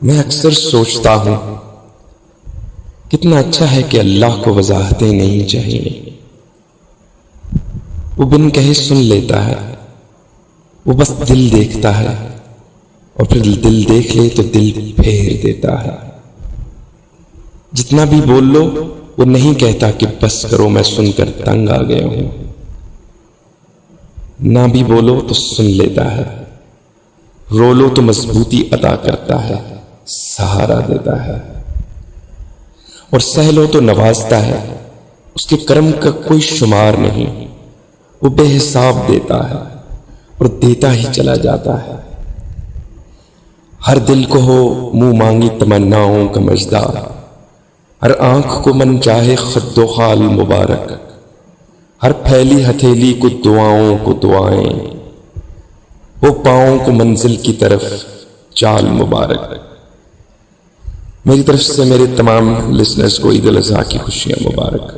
میں اکثر سوچتا ہوں کتنا اچھا ہے کہ اللہ کو وضاحتیں نہیں چاہیے، وہ بن کہے سن لیتا ہے، وہ بس دل دیکھتا ہے اور پھر دل دیکھ لے تو دل پھیر دیتا ہے۔ جتنا بھی بول لو وہ نہیں کہتا کہ بس کرو میں سن کر تنگ آ گیا ہوں، نہ بھی بولو تو سن لیتا ہے، رو لو تو مضبوطی عطا کرتا ہے، سہارا دیتا ہے، اور سہ لو تو نوازتا ہے۔ اس کے کرم کا کوئی شمار نہیں، وہ بے حساب دیتا ہے اور دیتا ہی چلا جاتا ہے۔ ہر دل کو ہو منہ مانگی تمناؤں کا مژدہ، ہر آنکھ کو من چاہے خد و خال مبارک، ہر پھیلی ہتھیلی کو دعاؤں کو دعائیں، وہ پاؤں کو منزل کی طرف چال مبارک۔ میری طرف سے میرے تمام لسنرز کو عید الاضحیٰ کی خوشیاں مبارک۔